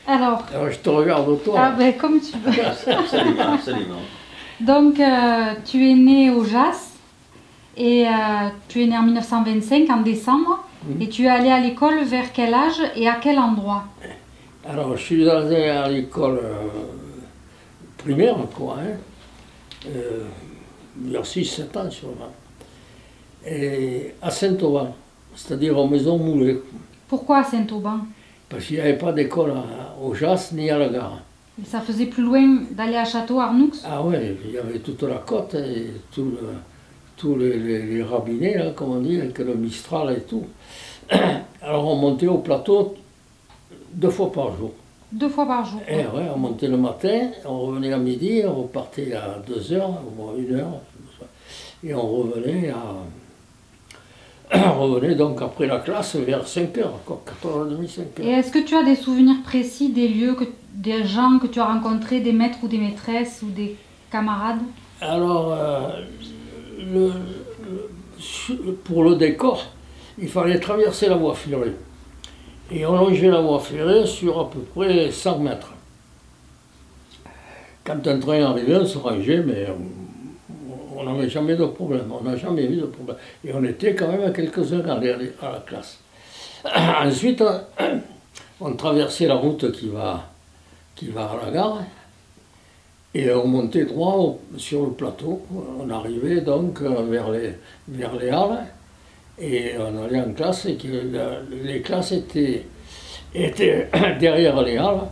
Alors, je te regarde toi. ah ben, comme tu veux. Absolument, absolument. Donc, tu es né au Jas et tu es né en 1925, en décembre. Et tu es allé à l'école vers quel âge et à quel endroit? Alors, je suis allé à l'école primaire, quoi, hein, vers 6-7 ans sûrement. Et à Saint-Auban, c'est-à-dire aux Maisons Moulées. Pourquoi à Saint-Auban? Parce qu'il n'y avait pas d'école au Jas ni à la gare. Et ça faisait plus loin d'aller à Château-Arnoux? Ah ouais, il y avait toute la côte et tous les rabinets, là, comme on dit, avec le Mistral et tout. Alors on montait au plateau 2 fois par jour. 2 fois par jour? Et ouais, on montait le matin, on revenait à midi, on repartait à 2 heures, ou à 1 heure, et on revenait on revenait donc après la classe vers 5 heures, 4h30, 5 Et heures. est-ce que tu as des souvenirs précis des lieux, des gens que tu as rencontrés, des maîtres ou des maîtresses ou des camarades? Alors, pour le décor, il fallait traverser la voie ferrée. Et on longeait la voie ferrée sur à peu près 100 mètres. Quand un train arrivait, on se rangeait, mais on n'avait jamais de problème, on n'a jamais eu de problème. Et on était quand même à quelques-uns à la classe. Ensuite, on traversait la route qui va à la gare, et on montait droit sur le plateau. On arrivait donc vers les halles, et on allait en classe, et que les classes étaient derrière les halles.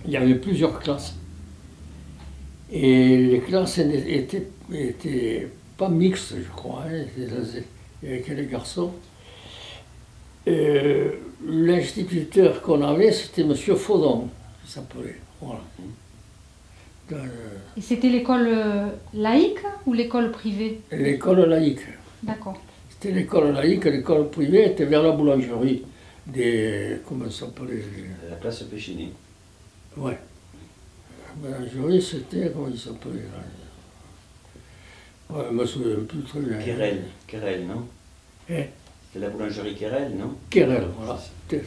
Il y avait plusieurs classes. Et les classes étaient pas mixtes, je crois, hein, il n'y avait que les garçons. L'instituteur qu'on avait, c'était M. Faudon, qui s'appelait. Voilà. Et c'était l'école laïque ou l'école privée? L'école laïque. D'accord. C'était l'école laïque, l'école privée était vers la boulangerie. Comment ça s'appelait? La place Péchini. Ouais. La boulangerie, c'était, comment il s'appelait là? Ouais, je me souviens plus très bien. Querelle, non? Eh? C'était la boulangerie Querelle, non? Querelle, voilà. C'était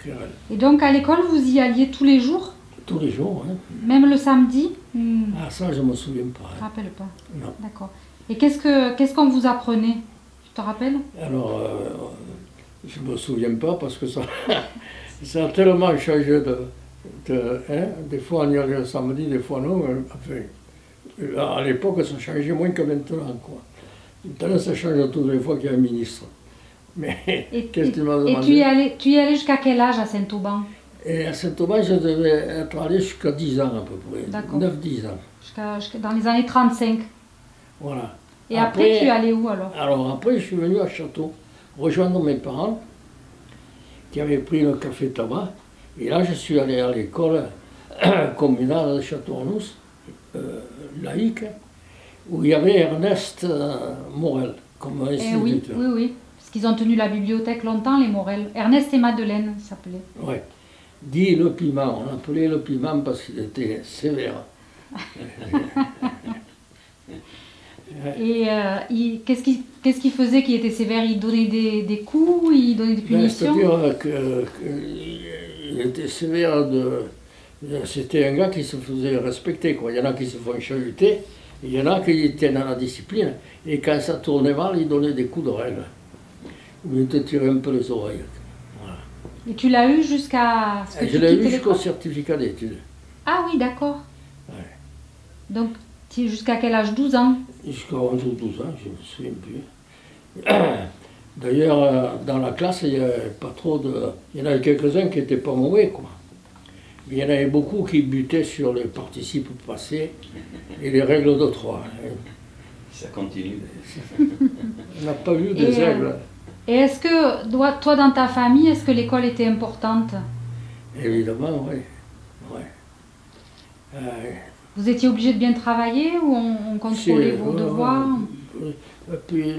Querelle. Et donc à l'école, vous y alliez tous les jours? Tous les jours, hein. Même le samedi? Ah, ça, je ne me souviens pas. Je ne me rappelle pas. Non. D'accord. Et qu'est-ce qu'on vous apprenait? Tu te rappelles? Alors, je ne me souviens pas parce que ça, ça a tellement changé hein. Des fois on y allait le samedi, des fois non. Enfin, à l'époque, ça changeait moins que maintenant, quoi. Maintenant, ça change toutes les fois qu'il y a un ministre. Mais qu'est-ce que tu m'as demandé? Et tu y allais jusqu'à quel âge à Saint-Auban? Et à Saint-Auban, je devais être allé jusqu'à 10 ans à peu près. D'accord. 9-10 ans. Dans les années 35. Voilà. Et après, tu es allé où alors? Alors après, je suis venu à Château, rejoindre mes parents, qui avaient pris le café tabac. Et là, je suis allé à l'école communale de Château-Arnoux, laïque, où il y avait Ernest Morel comme instituteur. Oui, oui. Parce qu'ils ont tenu la bibliothèque longtemps, les Morel. Ernest et Madeleine, ça s'appelait. Oui. Dit le piment. On appelait le piment parce qu'il était sévère. Et qu'est-ce qu'il faisait qui était sévère? Il donnait des coups, il donnait des punitions? C'est-à-dire qu'il était sévère C'était un gars qui se faisait respecter, quoi. Il y en a qui se font chahuter, et il y en a qui étaient dans la discipline. Et quand ça tournait mal, il donnait des coups de règle. Ou il te tirait un peu les oreilles. Voilà. Et tu l'as eu jusqu'à ce que tu Je l'ai eu quittes jusqu'au l'école? certificat d'études. Ah oui, d'accord. Ouais. Donc, jusqu'à quel âge? 12 ans? Jusqu'à 11 ou 12 ans, je ne me souviens plus. D'ailleurs, dans la classe, il n'y avait pas trop de... Il y en avait quelques-uns qui n'étaient pas mauvais, quoi. Mais il y en avait beaucoup qui butaient sur les participes passés et les règles de 3. Ça continue. On n'a pas vu des aigles. Et est-ce que, toi, dans ta famille, est-ce que l'école était importante? Évidemment, oui. Ouais. Vous étiez obligé de bien travailler ou on contrôlait vos devoirs? Et puis,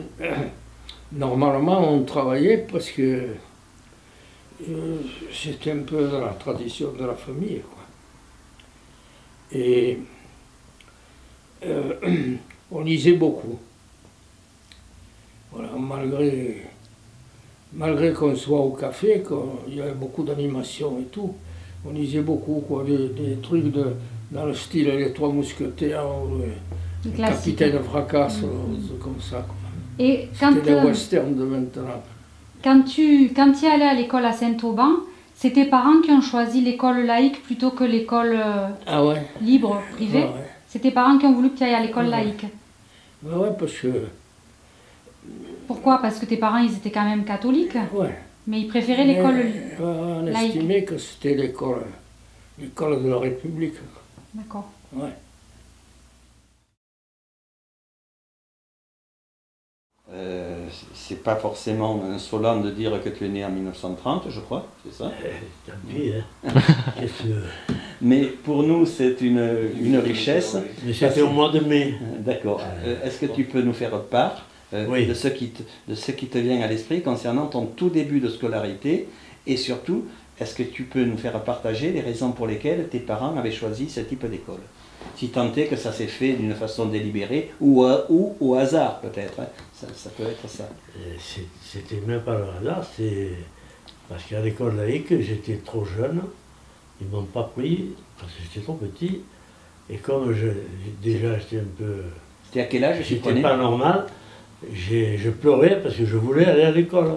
normalement, on travaillait parce que c'était un peu la tradition de la famille, quoi. Et on lisait beaucoup. Voilà, malgré qu'on soit au café, qu'il y avait beaucoup d'animation et tout, on lisait beaucoup, quoi, des trucs dans le style Les Trois Mousquetaires, le Capitaine Fracasse, comme ça. Quoi. Et quand, c'était des westerns de maintenant. Quand tu es allé à l'école à Saint-Auban, c'est tes parents qui ont choisi l'école laïque plutôt que l'école libre, privée. Ouais. C'est tes parents qui ont voulu que tu ailles à l'école laïque. Ouais, parce que... Pourquoi? Parce que tes parents, ils étaient quand même catholiques. Ouais. Mais ils préféraient l'école on laïque. estimait que c'était l'école de la République. D'accord. Ouais. C'est pas forcément insolent de dire que tu es né en 1930, je crois, c'est ça? Tant pis, hein. Qu'est-ce que... Mais pour nous, c'est une richesse. Mais c'était au mois de mai. D'accord. Est-ce que tu peux nous faire part oui. de ce qui te vient à l'esprit concernant ton tout début de scolarité? Et surtout, est-ce que tu peux nous faire partager les raisons pour lesquelles tes parents avaient choisi ce type d'école? Si tant est que ça s'est fait d'une façon délibérée ou au hasard peut-être, hein. Ça peut être ça. C'était même pas le hasard, c'est parce qu'à l'école laïque, j'étais trop jeune, ils ne m'ont pas pris parce que j'étais trop petit, et comme déjà j'étais un peu... C'était à quel âge? J'étais pas normal, je pleurais parce que je voulais aller à l'école.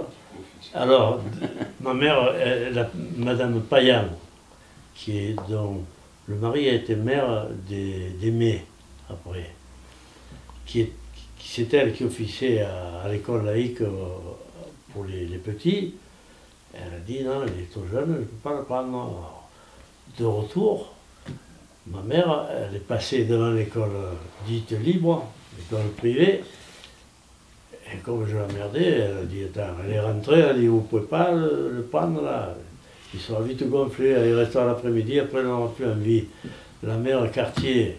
Alors, ma mère, Madame Payan, dont le mari a été maire d'Aimé après, c'est elle qui officiait à l'école laïque pour les petits. Elle a dit non, il est trop jeune, je ne peux pas le prendre. Alors, de retour, ma mère, elle est passée devant l'école dite libre, l'école privée. Et comme je l'emmerdais, elle a dit attends, elle est rentrée, elle a dit vous ne pouvez pas le prendre là. Il sera vite gonflé, il restera l'après-midi, après il n'aura plus envie. La mère Cartier,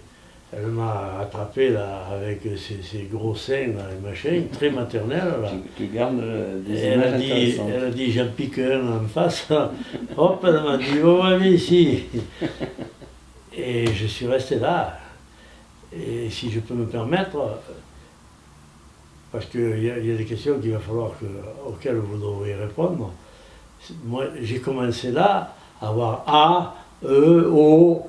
elle m'a attrapé là, avec ses gros seins, là, les machins, très maternels. Là. Tu gardes des images intéressantes. Elle a dit, j'en pique un en face. Hop, elle m'a dit, oh, viens ici. Et je suis resté là. Et si je peux me permettre, parce qu'il y a des questions qu'il va falloir auxquelles vous devrez répondre. Moi, j'ai commencé là à avoir A, E, O.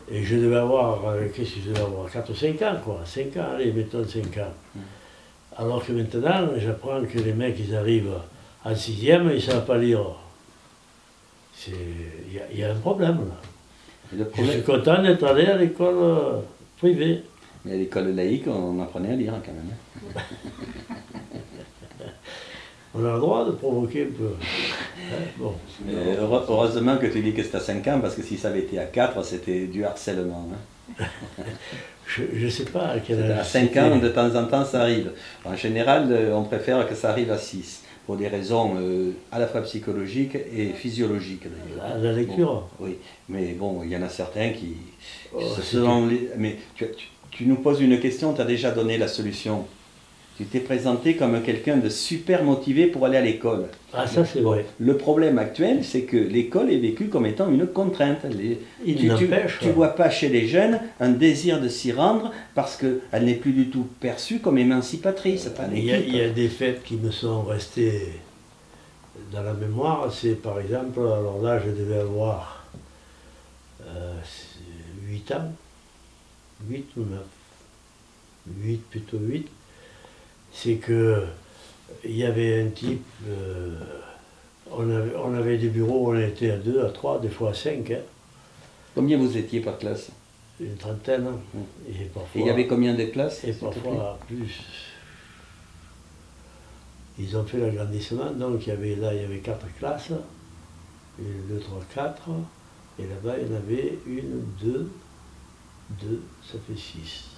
Et je devais avoir, qu'est-ce que je devais avoir, 4 ou 5 ans, quoi. 5 ans, allez, mettons 5 ans. Alors que maintenant, j'apprends que les mecs, ils arrivent en 6e, ils ne savent pas lire. Il y a un problème, là. Je suis content d'être allé à l'école privée. Mais à l'école laïque, on apprenait à lire, quand même. On a le droit de provoquer un peu. Bon. Heureusement que tu dis que c'est à 5 ans, parce que si ça avait été à 4, c'était du harcèlement. Hein. Je ne sais pas à quel âge. À 5 ans, de temps en temps, ça arrive. En général, on préfère que ça arrive à 6, pour des raisons à la fois psychologiques et physiologiques. La lecture. Bon, oui, mais bon, il y en a certains qui... Mais tu nous poses une question, tu as déjà donné la solution. Tu t'es présenté comme quelqu'un de super motivé pour aller à l'école. Ah, ça c'est vrai. Le problème actuel, c'est que l'école est vécue comme étant une contrainte. Tu ne vois pas chez les jeunes un désir de s'y rendre parce qu'elle n'est plus du tout perçue comme émancipatrice. Il y a des faits qui me sont restés dans la mémoire. C'est par exemple, alors là je devais avoir 8 ans, 8 ou 9, 8 plutôt 8. C'est que il y avait un type, on avait des bureaux, on était à 2, à 3, des fois à 5. Hein. Combien vous étiez par classe? Une trentaine. Et il y avait combien de classes? Et parfois plus. Ils ont fait l'agrandissement, donc il y avait 4 classes, 1, 2, 3, 4, et là-bas il y en avait 1, 2, ça fait 6.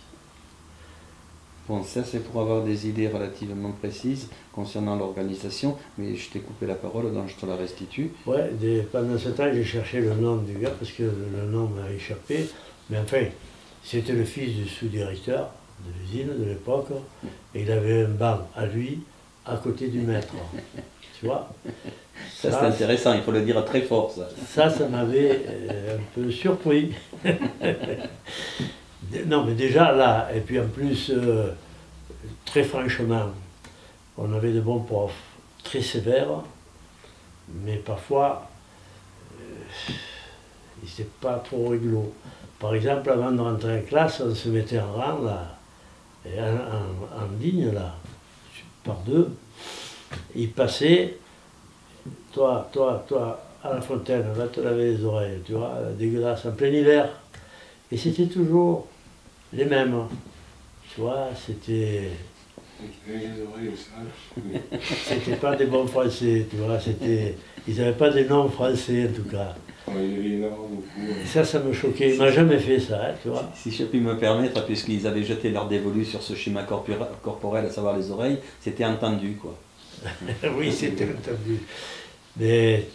Bon, ça c'est pour avoir des idées relativement précises concernant l'organisation, mais je t'ai coupé la parole, donc je te la restitue. Ouais, pendant ce temps j'ai cherché le nom du gars, parce que le nom m'a échappé, mais enfin, c'était le fils du sous-directeur de l'usine de l'époque, et il avait un banc à lui, à côté du maître, tu vois. Ça c'est intéressant, il faut le dire très fort ça. Ça m'avait un peu surpris. Non, mais déjà là, et puis en plus, très franchement, on avait de bons profs, très sévère, mais parfois, il n'était pas trop rigolo. Par exemple, avant de rentrer en classe, on se mettait en rang, là, et en ligne, là, par deux. Il passait, toi, à la fontaine, va te laver les oreilles, tu vois, dégueulasse, en plein hiver. Et c'était toujours les mêmes. Tu vois, c'était... C'était pas des bons français, tu vois, ils n'avaient pas des noms français en tout cas. Et ça me choquait. Il m'a jamais fait ça, hein, tu vois. Si je puis me permettre, puisqu'ils avaient jeté leur dévolu sur ce schéma corporel, à savoir les oreilles, c'était entendu, quoi. Oui, c'était entendu. Mais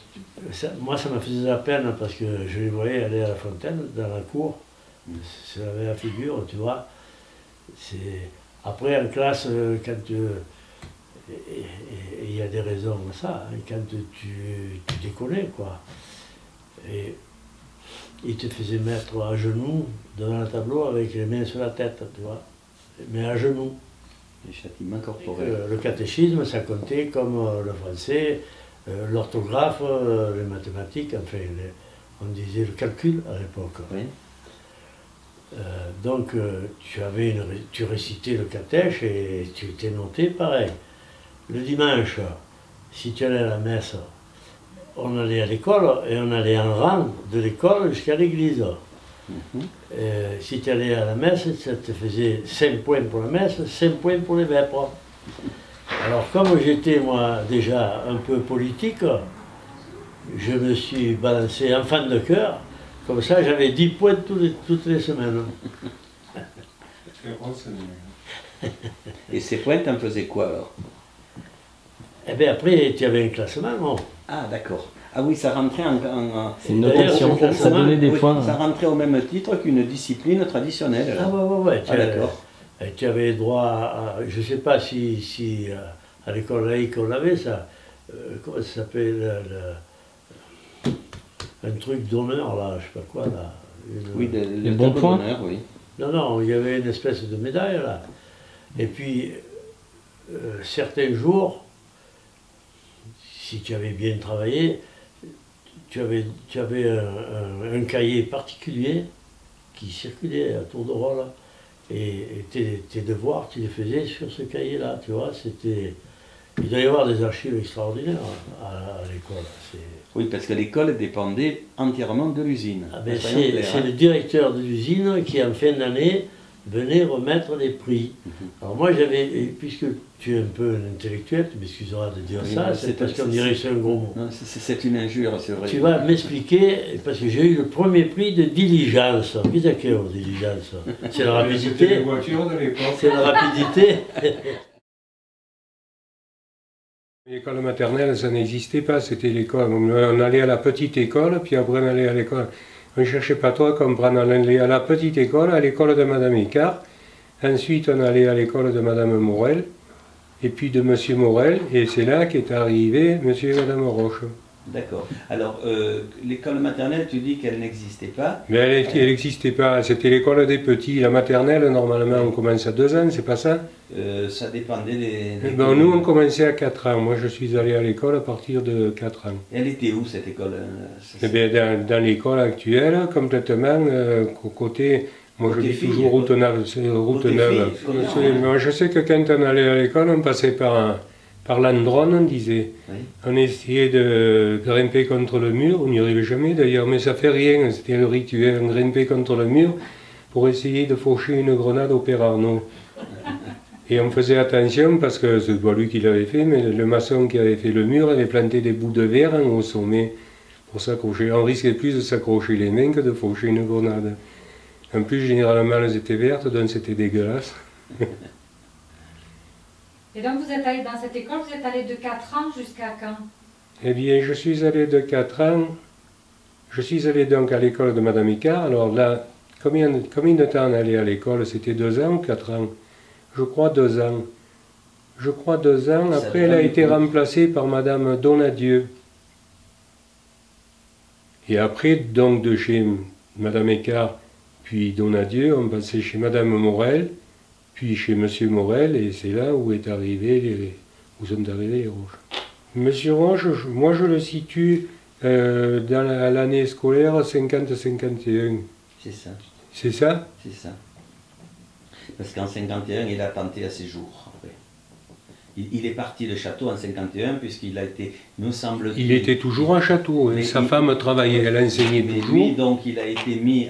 ça, moi, ça me faisait la peine parce que je les voyais aller à la fontaine, dans la cour, se laver la figure, tu vois. Après, en classe, quand il y a des raisons à ça, hein, quand tu déconnais, quoi. Et il te faisait mettre à genoux devant le tableau avec les mains sur la tête, tu vois, mais à genoux. Les châtiments corporels. Le catéchisme, ça comptait comme le français, l'orthographe, les mathématiques, enfin, on disait le calcul à l'époque. Oui. Donc, tu récitais le catèche et tu étais noté pareil. Le dimanche, si tu allais à la messe, on allait à l'école et on allait en rang de l'école jusqu'à l'église. Si tu allais à la messe, ça te faisait 5 points pour la messe, 5 points pour les vêpres. Alors comme j'étais moi déjà un peu politique, je me suis balancé enfant de cœur, comme ça j'avais 10 points toutes les semaines. Et ces points, t'en faisais quoi alors? Eh bien après, tu avais un classement, non? Ah d'accord. Ah oui, ça rentrait c'est une notation, ça donnait des points. Ça rentrait au même titre qu'une discipline traditionnelle. Ah ouais. Ah d'accord. Tu avais droit à, je ne sais pas si à l'école laïque on avait ça, comment ça s'appelle, un truc d'honneur là, je ne sais pas quoi là. Oui, le bon point. Oui. Non, il y avait une espèce de médaille là. Et puis, certains jours, si tu avais bien travaillé, tu avais un cahier particulier qui circulait à tour de rôle. Et tes devoirs, tu les faisais sur ce cahier-là, tu vois. Il doit y avoir des archives extraordinaires à l'école. Oui, parce que l'école dépendait entièrement de l'usine. Ah ben c'est le directeur de l'usine qui, en fin d'année, venait remettre les prix. Alors moi, puisque tu es un peu un intellectuel, tu m'excuseras de dire ça, c'est parce qu'on dirait que c'est un gros mot. C'est une injure, c'est vrai. Tu vas m'expliquer, parce que j'ai eu le premier prix de diligence. Qu'est-ce que c'est, diligence? C'est la rapidité. C'était les voitures de l'époque. C'est la rapidité. L'école maternelle, ça n'existait pas, c'était l'école. On allait à la petite école, puis après on allait à l'école. On ne cherchait pas trop à comprendre. On allait à la petite école, à l'école de Madame Écart. Ensuite, on allait à l'école de Madame Morel, et puis de Monsieur Morel, et c'est là qu'est arrivé Monsieur et Madame Roche. D'accord. Alors, l'école maternelle, tu dis qu'elle n'existait pas. Mais elle n'existait pas, c'était l'école des petits. La maternelle, normalement, on commence à 2 ans, c'est pas ça? Ça dépendait des Ben, nous, on commençait à 4 ans. Moi, je suis allé à l'école à partir de 4 ans. Elle était où, cette école? Eh bien, dans l'école actuelle, complètement, côté... Moi, je dis toujours route neuve. Moi, je sais que quand on allait à l'école, on passait par l'Androne, on disait. Oui. On essayait de grimper contre le mur, on n'y arrivait jamais d'ailleurs, mais ça fait rien, c'était le rituel, on grimpait contre le mur pour essayer de faucher une grenade au Père Arnaud. Et on faisait attention parce que c'est pas lui qui l'avait fait, mais le maçon qui avait fait le mur avait planté des bouts de verre au sommet pour s'accrocher. On risquait plus de s'accrocher les mains que de faucher une grenade. En plus, généralement, elles étaient vertes, donc c'était dégueulasse. Et donc vous êtes allé dans cette école, vous êtes allé de 4 ans jusqu'à quand? Eh bien, je suis allé de 4 ans. Je suis allé donc à l'école de Madame Icard. Alors là, combien de temps on allait à l'école? C'était 2 ans ou 4 ans? Je crois 2 ans. Je crois 2 ans. Après, elle a été remplacée par Madame Donadieu. Et après, donc de chez Madame Écart, puis Donadieu, on passait chez Madame Morel, puis chez Monsieur Morel, et c'est là où sont arrivés les rouges. Monsieur Roche, moi je le situe dans l'année scolaire 50-51. C'est ça, C'est ça? c'est ça. Parce qu'en 51, il a tenté à ses jours. Après. Il est parti de château en 51 puisqu'il a été, nous semble-t-il... Il était toujours à château, hein. Sa femme travaillait, elle enseignait Mais toujours. lui, donc, il a été mis,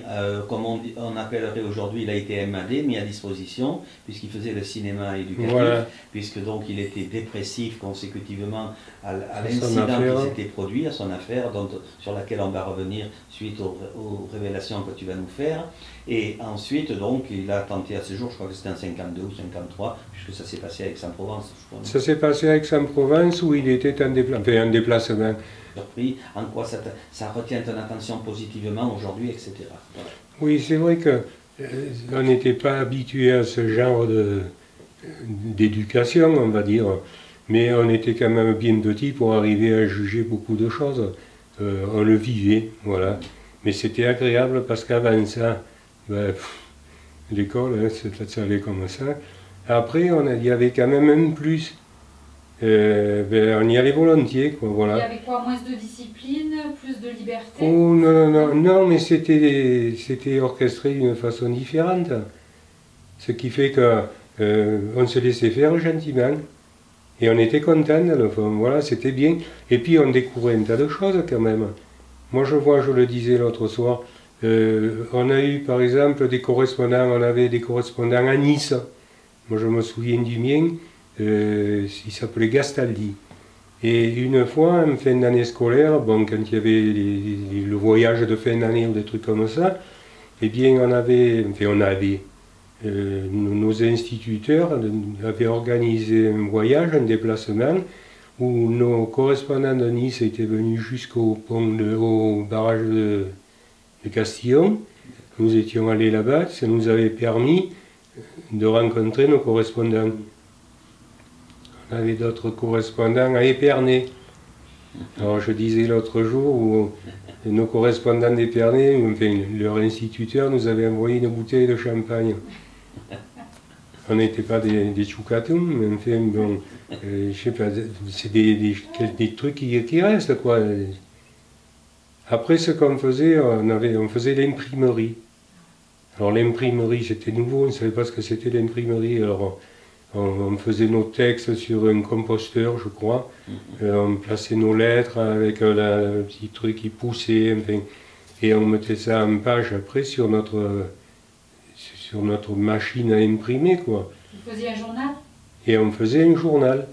comme on appellerait aujourd'hui, il a été MAD, mis à disposition, puisqu'il faisait le cinéma éducatif, Voilà. puisque donc il était dépressif consécutivement à Son l'incident affaire. qui s'était produit, à son affaire, sur laquelle on va revenir suite aux révélations que tu vas nous faire. Et ensuite, donc, il a tenté à ce jour, je crois que c'était en 52 ou 53, puisque ça s'est passé à Aix-en-Provence, je crois. Ça s'est passé à Aix-en-Provence où il était en déplacement. Surpris, en quoi ça retient ton attention positivement aujourd'hui, etc. Voilà. Oui, c'est vrai que on n'était pas habitué à ce genre d'éducation, on va dire, mais on était quand même bien petit pour arriver à juger beaucoup de choses. On le vivait, voilà. Mais c'était agréable parce qu'avant ça, l'école, ça allait comme ça. Après, il y avait quand même un plus. On y allait volontiers, quoi, voilà. Il y avait quoi? Moins de discipline, plus de liberté? Oh non, mais c'était orchestré d'une façon différente. Ce qui fait que on se laissait faire gentiment. Et on était content, dans le fond, voilà, c'était bien. Et puis on découvrait un tas de choses quand même. Moi je le disais l'autre soir, on a eu par exemple des correspondants, on avait des correspondants à Nice. Moi je me souviens du mien, il s'appelait Gastaldi. Et une fois, en fin d'année scolaire, bon, quand il y avait le voyage de fin d'année ou des trucs comme ça, eh bien nos instituteurs avaient organisé un voyage, un déplacement, où nos correspondants de Nice étaient venus jusqu'au au barrage de Castillon. Nous étions allés là-bas, ça nous avait permis de rencontrer nos correspondants. On avait d'autres correspondants à Épernay. Alors je disais l'autre jour où nos correspondants d'Épernay, enfin leur instituteur, nous avait envoyé une bouteille de champagne. On n'était pas des choucatoums, mais enfin bon, je sais pas, c'est des trucs qui restent quoi. Après ce qu'on faisait, on faisait l'imprimerie. Alors l'imprimerie c'était nouveau, on ne savait pas ce que c'était l'imprimerie. Alors on faisait nos textes sur un composteur, je crois. On plaçait nos lettres avec le petit truc qui poussait, enfin, et on mettait ça en page après sur notre machine à imprimer, quoi. Vous faisiez un journal? Et on faisait un journal.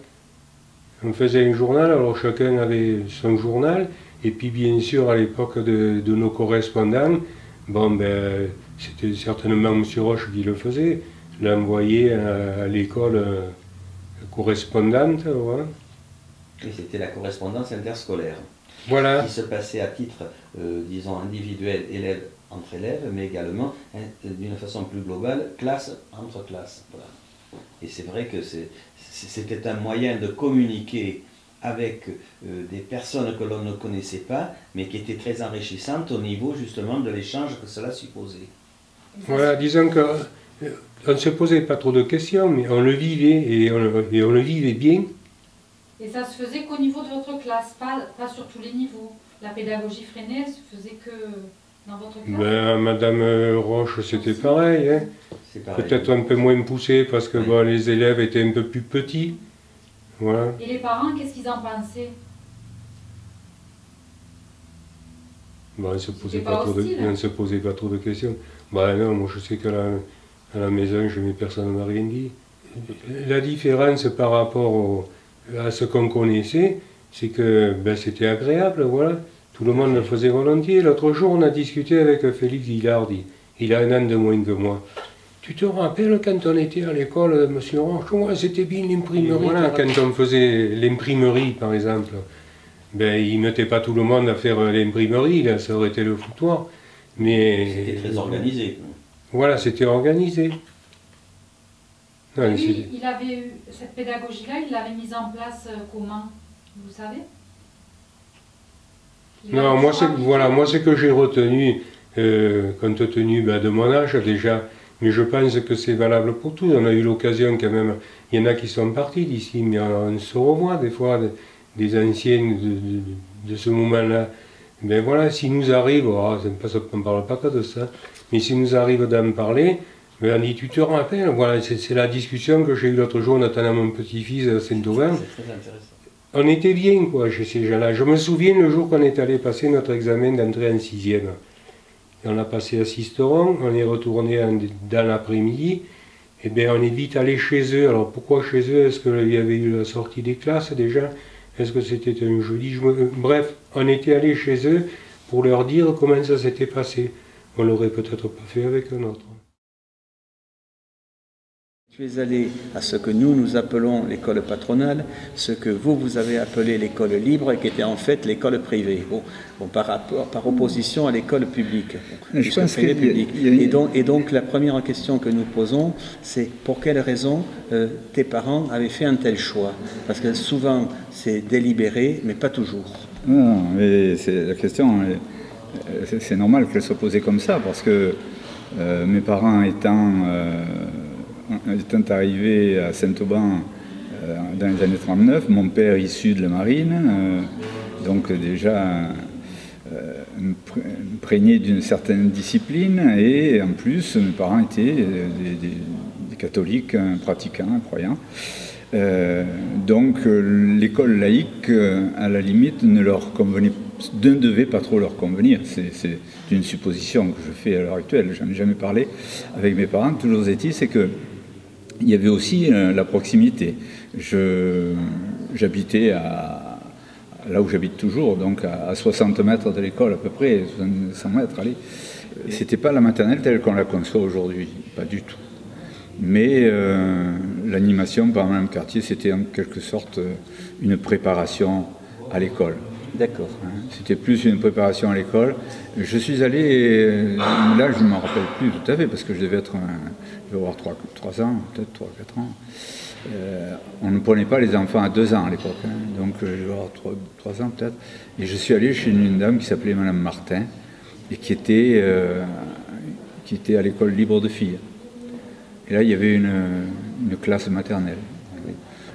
On faisait un journal, alors chacun avait son journal, et puis bien sûr à l'époque de nos correspondants, bon ben c'était certainement M. Roche qui le faisait, l'envoyer à l'école correspondante, voilà. Et c'était la correspondance interscolaire. Voilà. Qui se passait à titre, disons, individuel, élève entre élèves, mais également, d'une façon plus globale, classe entre classes. Voilà. Et c'est vrai que c'était un moyen de communiquer avec des personnes que l'on ne connaissait pas, mais qui étaient très enrichissantes au niveau justement de l'échange que cela supposait. Voilà, disons qu'on ne se posait pas trop de questions, mais on le vivait, et on le vivait bien. Et ça se faisait qu'au niveau de votre classe, pas sur tous les niveaux. La pédagogie freinée, elle se faisait que dans votre classe? Ben, Madame Roche, c'était pareil, hein. Peut-être un peu moins poussé parce que bon, les élèves étaient un peu plus petits. Voilà. Et les parents, qu'est-ce qu'ils en pensaient? Bon, on ne se posait pas trop de questions. Ben non, moi je sais qu'à la maison, mes personne ne m'a rien dit. La différence par rapport à ce qu'on connaissait, c'est que ben, c'était agréable, voilà. Tout le monde le faisait volontiers. L'autre jour, on a discuté avec Félix Guillardi. Il a un an de moins que moi. Tu te rappelles quand on était à l'école, monsieur Roche, ouais, c'était bien l'imprimerie. Voilà, quand on faisait l'imprimerie, par exemple, ben, il ne mettait pas tout le monde à faire l'imprimerie, là, ça aurait été le foutoir. Mais c'était très organisé. Voilà, c'était organisé. Non, lui, il avait eu cette pédagogie-là, il l'avait mise en place comment? Vous savez? Non, moi c'est que j'ai retenu, compte tenu de mon âge déjà, mais je pense que c'est valable pour tous. On a eu l'occasion quand même, il y en a qui sont partis d'ici, mais on se revoit des fois, des anciens de ce moment-là. Ben voilà, s'il nous arrive, on ne parle pas que de ça, mais s'il nous arrive d'en parler, ben on dit tu te rappelles, voilà, c'est la discussion que j'ai eue l'autre jour, notamment mon petit-fils à Saint-Aubin. C'est très intéressant. On était bien quoi chez ces gens-là. Je me souviens le jour qu'on est allé passer notre examen d'entrée en 6e. Et on a passé à Sisteron, on est retourné dans l'après-midi, et bien on est vite allé chez eux. Alors pourquoi chez eux? Est-ce qu'il y avait eu la sortie des classes déjà? Est-ce que c'était un jeudi? Bref, on était allé chez eux pour leur dire comment ça s'était passé. On l'aurait peut-être pas fait avec un autre. Tu es allé à ce que nous appelons l'école patronale, ce que vous avez appelé l'école libre, et qui était en fait l'école privée, par opposition à l'école publique. Je pense public. Et donc la première question que nous posons, c'est pour quelles raisons tes parents avaient fait un tel choix? Parce que souvent c'est délibéré, mais pas toujours. Non, mais la question, c'est normal qu'elle soit posée comme ça, parce que mes parents étant arrivés à Saint-Aubin dans les années 39, mon père issu de la marine, donc déjà imprégné d'une certaine discipline, et en plus mes parents étaient des catholiques pratiquants, croyants. Donc l'école laïque, à la limite, ne devait pas trop leur convenir. C'est une supposition que je fais à l'heure actuelle, j'en ai jamais parlé avec mes parents. Toujours est-il, c'est que il y avait aussi la proximité. J'habitais là où j'habite toujours, donc à 60 mètres de l'école à peu près, 100 mètres, allez. C'était pas la maternelle telle qu'on la conçoit aujourd'hui, pas du tout. Mais l'animation par Mme Cartier, c'était en quelque sorte une préparation à l'école. D'accord. C'était plus une préparation à l'école. Je suis allé, là je ne m'en rappelle plus tout à fait, parce que je devais avoir 3 ans, peut-être 3-4 ans. On ne prenait pas les enfants à 2 ans à l'époque, donc je devais avoir 3 ans peut-être. Et je suis allé chez une dame qui s'appelait Madame Martin, et qui était à l'école libre de filles. Et là il y avait une classe maternelle.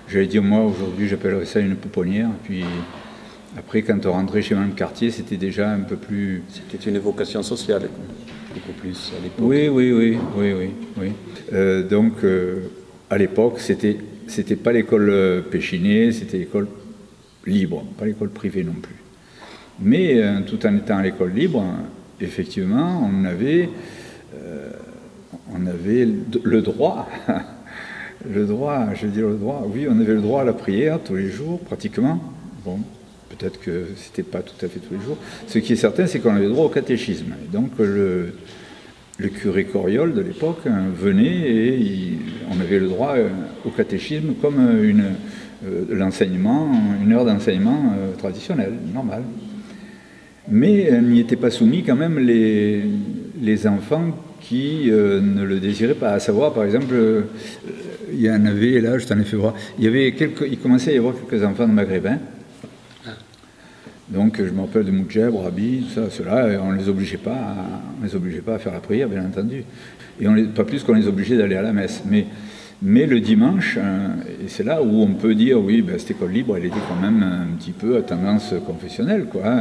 J'allais dire, moi aujourd'hui j'appellerais ça une pouponnière, puis après, quand on rentrait chez Mme Cartier, c'était déjà un peu plus... C'était une vocation sociale, beaucoup plus à l'époque. Oui. Donc, à l'époque, c'était pas l'école Péchinet, c'était l'école libre, pas l'école privée non plus. Mais, tout en étant à l'école libre, effectivement, on avait le droit... oui, on avait le droit à la prière tous les jours, pratiquement. Bon. Peut-être que c'était pas tout à fait tous les jours. Ce qui est certain, c'est qu'on avait droit au catéchisme. Et donc le curé Coriol de l'époque venait et on avait le droit au catéchisme comme l'enseignement, une heure d'enseignement traditionnel, normal. Mais n'y étaient pas soumis quand même les enfants qui ne le désiraient pas. À savoir, par exemple, il y en avait, là je t'en ai fait voir, il commençait à y avoir quelques enfants de maghrébins. Donc je me rappelle de Moudjeb, Rabi, tout ça, cela, et on ne les obligeait pas à faire la prière, bien entendu. Et pas plus qu'on les obligeait d'aller à la messe. Mais le dimanche, et c'est là où on peut dire, oui, cette école libre, elle était quand même un petit peu à tendance confessionnelle, quoi.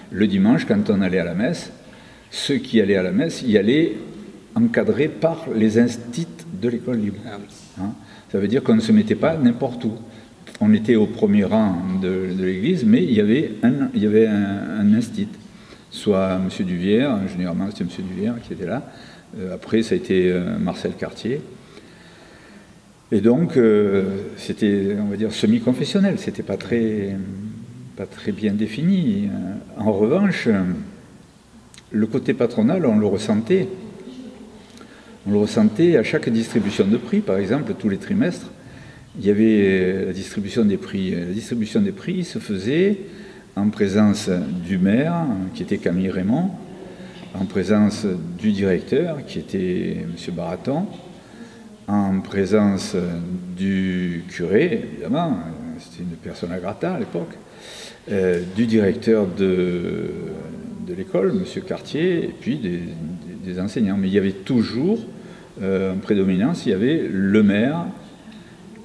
Le dimanche, quand on allait à la messe, ceux qui allaient à la messe y allaient encadrés par les instits de l'école libre. Ça veut dire qu'on ne se mettait pas n'importe où. On était au premier rang de l'église, mais il y avait un instit, soit M. Duvière, généralement c'était M. Duvière qui était là, après ça a été Marcel Cartier, et donc c'était, on va dire, semi-confessionnel, c'était pas très bien défini. En revanche, le côté patronal, on le ressentait à chaque distribution de prix, par exemple, tous les trimestres. Il y avait la distribution des prix. La distribution des prix se faisait en présence du maire, qui était Camille Raymond, en présence du directeur, qui était M. Baraton, en présence du curé, évidemment, c'était une persona grata à l'époque, du directeur de l'école, M. Cartier, et puis des enseignants. Mais il y avait toujours, en prédominance, il y avait le maire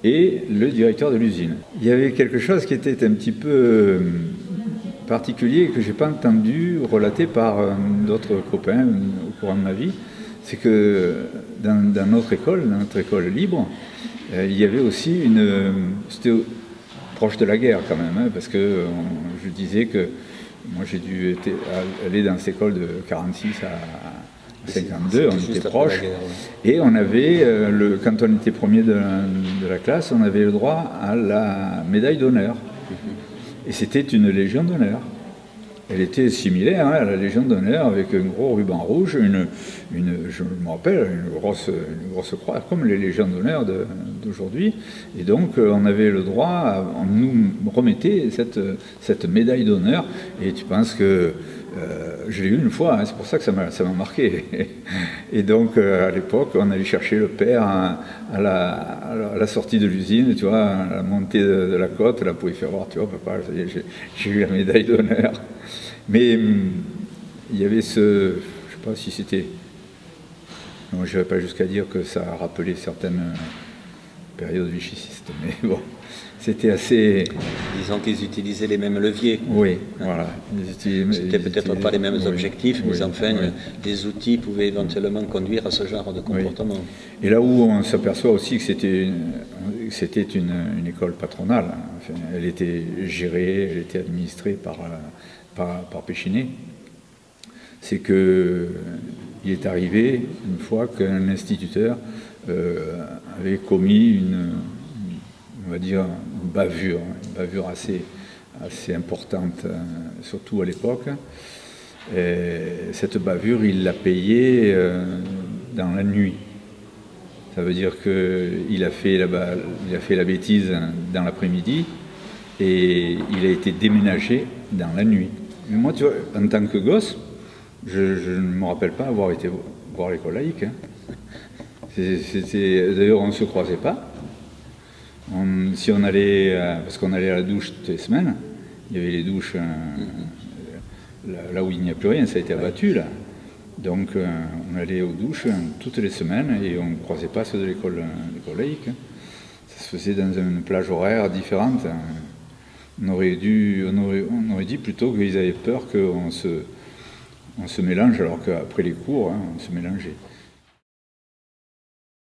et le directeur de l'usine. Il y avait quelque chose qui était un petit peu particulier et que je n'ai pas entendu relater par d'autres copains au courant de ma vie. C'est que dans notre école libre, il y avait aussi c'était proche de la guerre quand même, hein, parce que je disais que moi j'ai dû aller dans cette école de 46 à 52, on était proches, et on avait, quand on était premier de la classe, on avait le droit à la médaille d'honneur, et c'était une Légion d'honneur. Elle était similaire à la Légion d'honneur avec un gros ruban rouge, je me rappelle, une grosse croix, comme les Légions d'honneur d'aujourd'hui. Et donc on avait le droit, on nous remettait cette médaille d'honneur. Et tu penses que je l'ai eu une fois, hein, c'est pour ça que ça m'a marqué. Et donc à l'époque, on allait chercher le père à la sortie de l'usine, tu vois, à la montée de la côte, là pour lui faire voir, tu vois, papa, j'ai eu la médaille d'honneur. Mais il y avait je ne sais pas si c'était, non, je ne vais pas jusqu'à dire que ça rappelait certaines périodes vichistes, mais bon, c'était assez... Disons qu'ils utilisaient les mêmes leviers. Oui, voilà. C'était peut-être pas les mêmes objectifs, mais enfin, les outils pouvaient éventuellement conduire à ce genre de comportement. Oui. Et là où on s'aperçoit aussi que c'était une école patronale, hein. Enfin, elle était gérée, elle était administrée par Péchinet, c'est qu'il est arrivé une fois qu'un instituteur avait commis on va dire une bavure assez importante, surtout à l'époque. Cette bavure, il l'a payée dans la nuit. Ça veut dire qu'il a fait la bêtise dans l'après-midi et il a été déménagé dans la nuit. Mais moi, tu vois, en tant que gosse, je ne me rappelle pas avoir été voir l'école laïque. Hein. D'ailleurs, on ne se croisait pas. Si on allait, parce qu'on allait à la douche toutes les semaines, il y avait les douches là où il n'y a plus rien, ça a été abattu là. Donc on allait aux douches toutes les semaines et on ne croisait pas ceux de l'école laïque. Ça se faisait dans une plage horaire différente. On aurait dit plutôt qu'ils avaient peur qu'on se mélange, alors qu'après les cours, hein, on se mélangeait.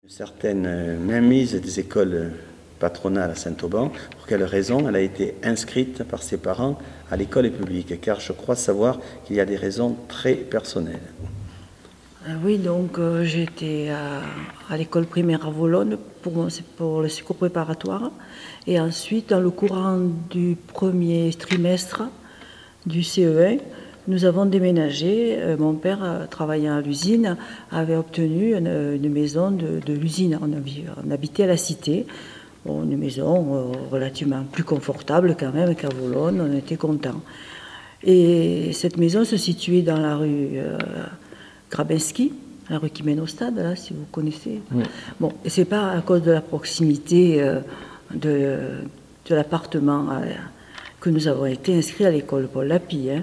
Une certaine mainmise des écoles patronales à Saint-Auban, pour quelle raison elle a été inscrite par ses parents à l'école publique, car je crois savoir qu'il y a des raisons très personnelles. Oui, donc j'étais à l'école primaire à Volonne pour le cycle préparatoire. Et ensuite, dans le courant du premier trimestre du CE1, nous avons déménagé. Mon père, travaillant à l'usine, avait obtenu une maison de l'usine. On habitait à la cité. Bon, une maison relativement plus confortable quand même qu'à Volonne. On était contents. Et cette maison se situait dans la rue Grabinski, la rue qui mène au stade, là, si vous connaissez. Oui. Bon, et c'est pas à cause de la proximité de l'appartement que nous avons été inscrits à l'école Paul Lapie. Hein.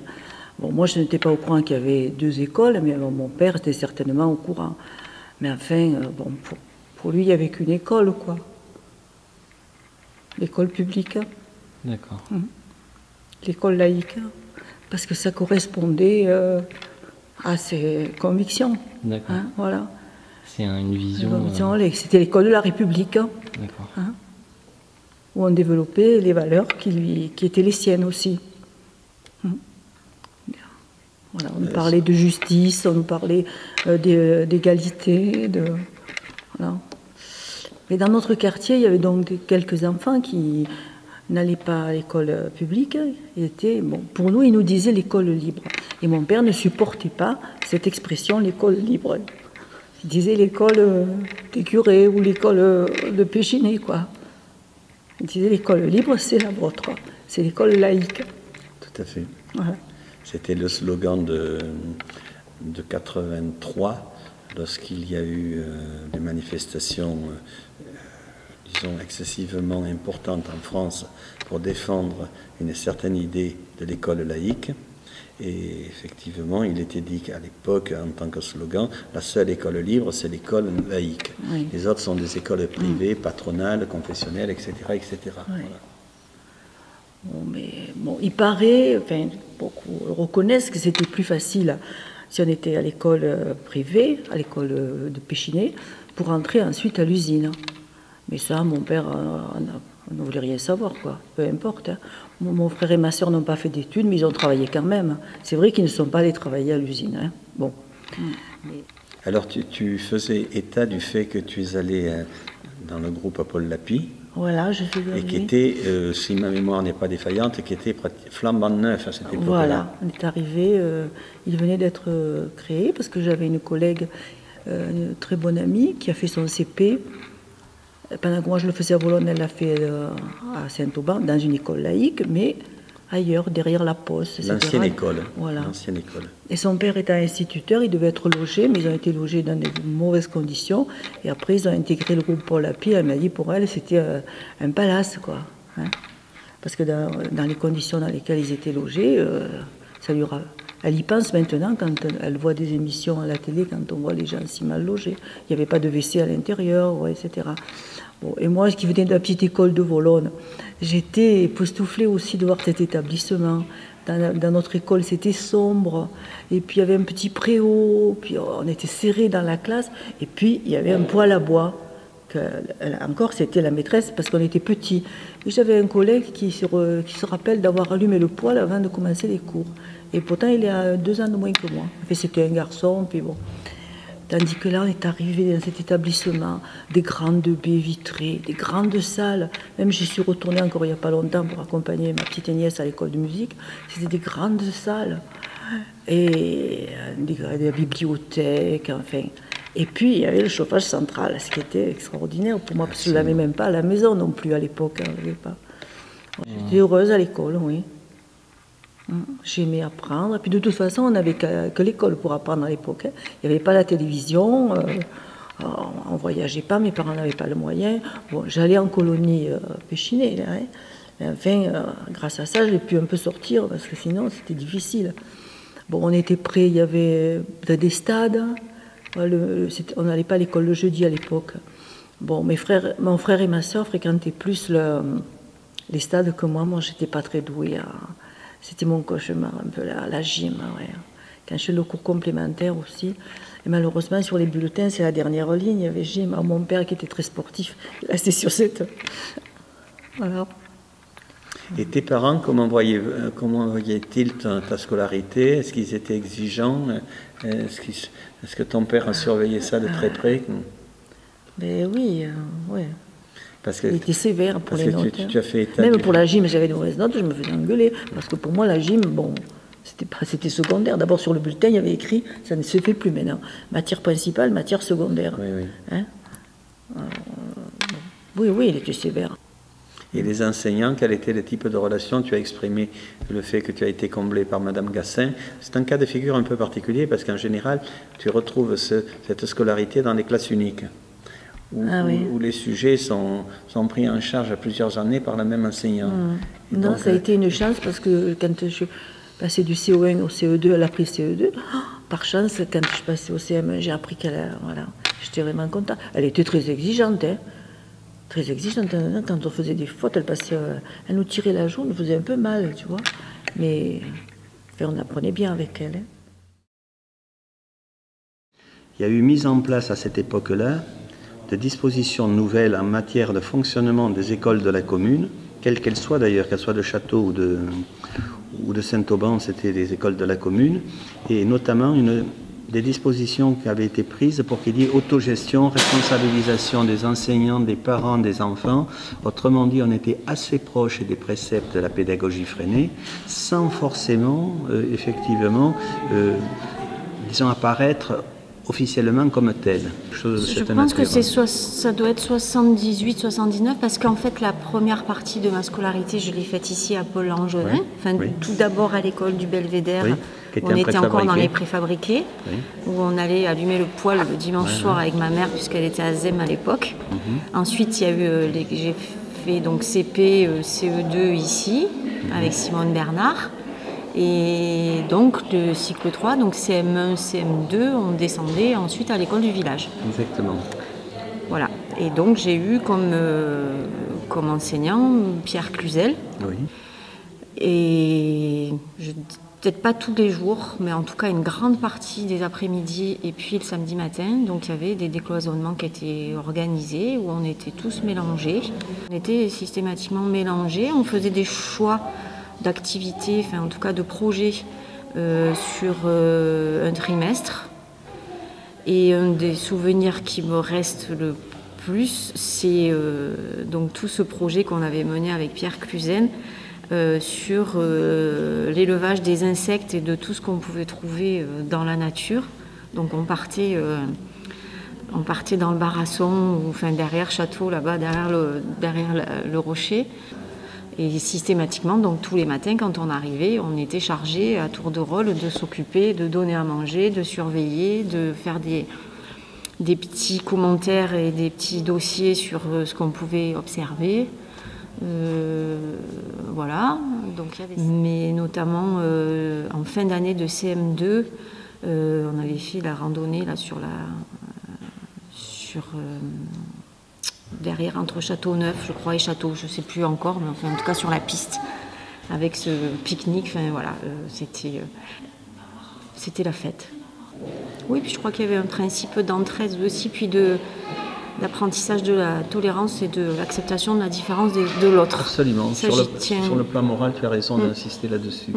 Bon, moi, je n'étais pas au courant qu'il y avait deux écoles, mais bon, mon père était certainement au courant. Mais enfin, bon, pour lui, il n'y avait qu'une école, quoi. L'école publique. D'accord. L'école laïque. Parce que ça correspondait à ses convictions. D'accord. Hein, voilà. C'est une vision... C'était l'école de la République. D'accord. Hein, où on développait les valeurs qui étaient les siennes aussi. Voilà, on nous parlait de justice, on nous parlait d'égalité. Voilà. Mais dans notre quartier, il y avait donc quelques enfants qui n'allaient pas à l'école publique. Pour nous, ils nous disaient l'école libre. Et mon père ne supportait pas cette expression, l'école libre. Il disait l'école des curés ou l'école de Péchinet, quoi. Il disait l'école libre, c'est la vôtre. C'est l'école laïque. Tout à fait. Voilà. C'était le slogan de 83, lorsqu'il y a eu des manifestations, disons, excessivement importantes en France pour défendre une certaine idée de l'école laïque. Et effectivement, il était dit qu'à l'époque, en tant que slogan, la seule école libre, c'est l'école laïque. Oui. Les autres sont des écoles privées, patronales, confessionnelles, etc. etc. Oui. Voilà. Bon, mais bon, il paraît, enfin, beaucoup reconnaissent que c'était plus facile si on était à l'école privée, à l'école de Péchinet, pour entrer ensuite à l'usine. Mais ça, mon père ne voulait rien savoir, quoi. Peu importe. Hein. Mon frère et ma soeur n'ont pas fait d'études, mais ils ont travaillé quand même. C'est vrai qu'ils ne sont pas allés travailler à l'usine. Hein. Bon. Mais... Alors, tu faisais état du fait que tu es allé dans le groupe Paul Lapie. Voilà, je suis et qui était, si ma mémoire n'est pas défaillante, qui était flambant neuf à cette époque-là. Voilà, on est arrivé, il venait d'être créé parce que j'avais une collègue, une très bonne amie, qui a fait son CP. Pendant que moi je le faisais à Bologne, elle l'a fait à Saint-Auban, dans une école laïque, mais ailleurs, derrière la Poste. L'ancienne école. Voilà. L'ancienne école. Et son père étant instituteur, il devait être logé, mais ils ont été logés dans de mauvaises conditions. Et après, ils ont intégré le groupe Paul Lapie. Elle m'a dit, pour elle, c'était un palace, quoi. Hein. Parce que dans les conditions dans lesquelles ils étaient logés, ça lui elle y pense maintenant quand elle voit des émissions à la télé, quand on voit les gens si mal logés. Il n'y avait pas de WC à l'intérieur, ouais, etc. Bon, et moi, qui venais de la petite école de Volonne, j'étais époustouflée aussi de voir cet établissement. Dans notre école, c'était sombre. Et puis, il y avait un petit préau. Puis, on était serrés dans la classe. Et puis, il y avait un poêle à bois. Encore, c'était la maîtresse parce qu'on était petits. Et j'avais un collègue qui se rappelle d'avoir allumé le poêle avant de commencer les cours. Et pourtant, il a 2 ans de moins que moi. Enfin, c'était un garçon, puis bon. Tandis que là, on est arrivé dans cet établissement, des grandes baies vitrées, des grandes salles. Même j'y suis retournée encore il n'y a pas longtemps pour accompagner ma petite nièce à l'école de musique. C'était des grandes salles. Et des bibliothèques, enfin. Et puis, il y avait le chauffage central, ce qui était extraordinaire pour moi, parce que je ne l'avais même pas à la maison non plus à l'époque. Hein, j'étais heureuse à l'école, oui. J'aimais apprendre. Et puis de toute façon, on n'avait que l'école pour apprendre à l'époque. Hein. Il n'y avait pas la télévision, on ne voyageait pas, mes parents n'avaient pas le moyen. Bon, j'allais en colonie Péchinet. Là, hein. Mais enfin, grâce à ça, j'ai pu un peu sortir, parce que sinon, c'était difficile. Bon, on était prêts, il y avait des stades. On n'allait pas à l'école le jeudi à l'époque. Bon, mon frère et ma soeur fréquentaient plus les stades que moi. Moi, je n'étais pas très douée. C'était mon cauchemar, un peu la gym. Ouais. Quand je fais le cours complémentaire aussi. Et malheureusement, sur les bulletins, c'est la dernière ligne. Il y avait gym. Mon père, qui était très sportif, restait sur cette. Voilà. Et tes parents, comment voyaient-ils ta scolarité? Est-ce qu'ils étaient exigeants? Est-ce que ton père a surveillé ça de très près? Ben oui, ouais. Parce que, il était sévère pour les notes. Tu as fait état même pour la gym, j'avais de mauvaises notes, je me faisais engueuler. Parce que pour moi, la gym, bon, c'était secondaire. D'abord, sur le bulletin, il y avait écrit, ça ne se fait plus maintenant. Matière principale, matière secondaire. Oui, oui. Hein oui, il était sévère. Et les enseignants, quel était le type de relation? Tu as exprimé le fait que tu as été comblé par Madame Gassin. C'est un cas de figure un peu particulier parce qu'en général, tu retrouves cette scolarité dans les classes uniques, où les sujets sont pris en charge à plusieurs années par la même enseignant. Non, donc, ça a été une chance parce que quand je passais du CO1 au CE2, elle a pris CE2. Par chance, quand je passais au CM1, j'ai appris qu'elle voilà, j'étais vraiment contente. Elle était très exigeante, hein. Très exigeante. Quand on faisait des fautes, elle nous tirait la joue, elle nous faisait un peu mal, tu vois. Mais enfin, on apprenait bien avec elle. Hein. Il y a eu mise en place à cette époque-là de dispositions nouvelles en matière de fonctionnement des écoles de la commune, quelles qu'elles soient d'ailleurs, qu'elles soient de Château ou de Saint-Auban, c'était les écoles de la commune, et notamment des dispositions qui avaient été prises pour qu'il y ait autogestion, responsabilisation des enseignants, des parents, des enfants. Autrement dit, on était assez proche des préceptes de la pédagogie freinée, sans forcément, effectivement, disons, apparaître officiellement comme tel. Je pense que ça doit être 78-79 parce qu'en fait la première partie de ma scolarité je l'ai faite ici à Paul-Langevin, tout d'abord à l'école du Belvédère, où on était encore dans les préfabriqués, où on allait allumer le poêle le dimanche soir avec ma mère puisqu'elle était à Zem à l'époque. Ensuite il y a eu, j'ai fait donc CP, CE2 ici avec Simone Bernard. Et donc le cycle 3, donc CM1, CM2, on descendait ensuite à l'école du village. Exactement. Voilà. Et donc j'ai eu comme enseignant Pierre Cluzel. Oui. Et peut-être pas tous les jours, mais en tout cas une grande partie des après-midi et puis le samedi matin. Donc il y avait des décloisonnements qui étaient organisés où on était tous mélangés. On était systématiquement mélangés. On faisait des choix d'activités, enfin en tout cas de projets sur un trimestre. Et un des souvenirs qui me reste le plus, c'est donc tout ce projet qu'on avait mené avec Pierre Cluzel sur l'élevage des insectes et de tout ce qu'on pouvait trouver dans la nature. Donc on partait dans le Barasson, enfin derrière Château, là-bas, derrière le rocher. Et systématiquement, donc tous les matins, quand on arrivait, on était chargé à tour de rôle de s'occuper, de donner à manger, de surveiller, de faire des petits commentaires et des petits dossiers sur ce qu'on pouvait observer. Voilà. Donc, mais notamment en fin d'année de CM2, on avait fait la randonnée là derrière entre Châteauneuf, je crois, et Château, je ne sais plus encore, mais enfin, en tout cas sur la piste, avec ce pique-nique, enfin voilà, c'était la fête. Oui, puis je crois qu'il y avait un principe d'entraide aussi, puis d'apprentissage de la tolérance et de l'acceptation de la différence de l'autre. Absolument, sur le plan moral, tu as raison d'insister là-dessus.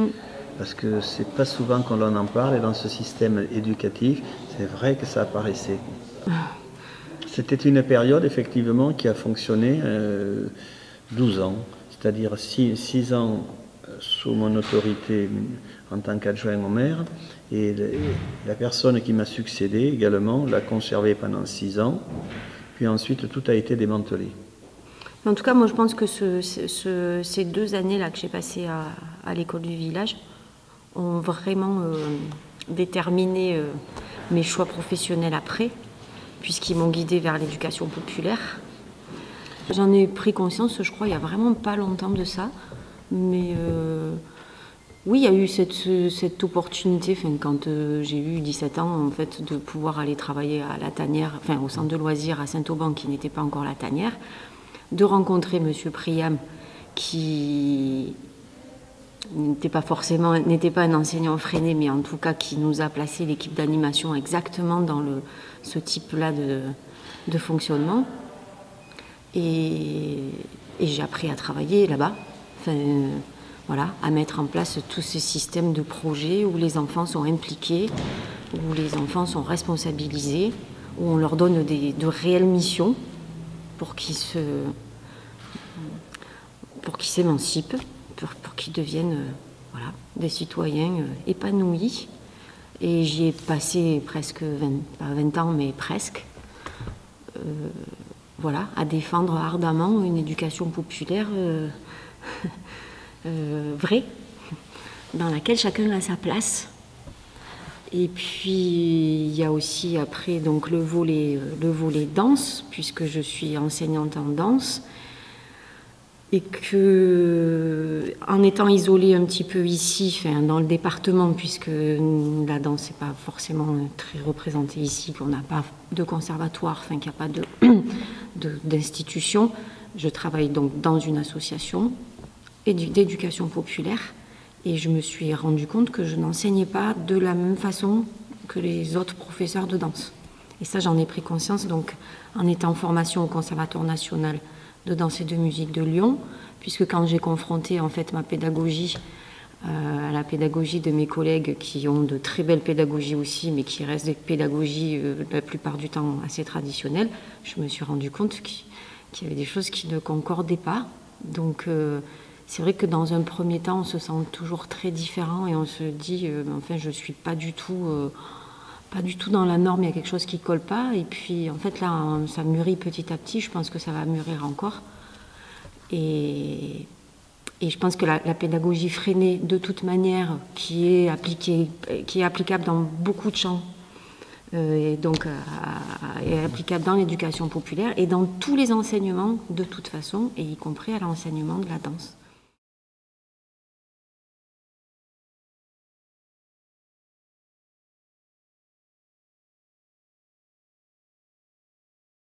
Parce que c'est pas souvent qu'on en parle, et dans ce système éducatif, c'est vrai que ça apparaissait. C'était une période, effectivement, qui a fonctionné 12 ans, c'est-à-dire 6 ans sous mon autorité en tant qu'adjoint au maire, et la personne qui m'a succédé également l'a conservé pendant 6 ans, puis ensuite tout a été démantelé. En tout cas, moi je pense que ces 2 années-là que j'ai passées à l'école du village ont vraiment déterminé mes choix professionnels après, puisqu'ils m'ont guidée vers l'éducation populaire. J'en ai pris conscience, je crois, il n'y a vraiment pas longtemps de ça. Mais oui, il y a eu cette opportunité, quand j'ai eu 17 ans, en fait, de pouvoir aller travailler à la Tanière, enfin au centre de loisirs à Saint-Auban, qui n'était pas encore la Tanière, de rencontrer M. Priam, qui n'était pas un enseignant freiné, mais en tout cas qui nous a placé l'équipe d'animation exactement dans ce type-là de fonctionnement. Et j'ai appris à travailler là-bas, voilà, à mettre en place tous ces systèmes de projets où les enfants sont impliqués, où les enfants sont responsabilisés, où on leur donne de réelles missions pour qu'ils s'émancipent, pour qu'ils deviennent voilà, des citoyens épanouis. Et j'y ai passé presque pas 20 ans, mais presque, voilà, à défendre ardemment une éducation populaire vraie, dans laquelle chacun a sa place. Et puis il y a aussi après donc le volet danse, puisque je suis enseignante en danse. Et que, en étant isolée un petit peu ici, dans le département, puisque la danse n'est pas forcément très représentée ici, qu'on n'a pas de conservatoire, qu'il n'y a pas d'institution, je travaille donc dans une association d'éducation populaire, et je me suis rendu compte que je n'enseignais pas de la même façon que les autres professeurs de danse. Et ça, j'en ai pris conscience donc en étant en formation au Conservatoire national de danse et de musique de Lyon, puisque quand j'ai confronté en fait ma pédagogie à la pédagogie de mes collègues qui ont de très belles pédagogies aussi, mais qui restent des pédagogies la plupart du temps assez traditionnelles, je me suis rendu compte qu'il y avait des choses qui ne concordaient pas. Donc c'est vrai que dans un premier temps, on se sent toujours très différent et on se dit, enfin, je ne suis pas du tout dans la norme, il y a quelque chose qui ne colle pas. Et puis, en fait, là, ça mûrit petit à petit. Je pense que ça va mûrir encore. Et je pense que la pédagogie freinée, de toute manière, qui est applicable dans beaucoup de champs, et donc est applicable dans l'éducation populaire et dans tous les enseignements, de toute façon, et y compris à l'enseignement de la danse.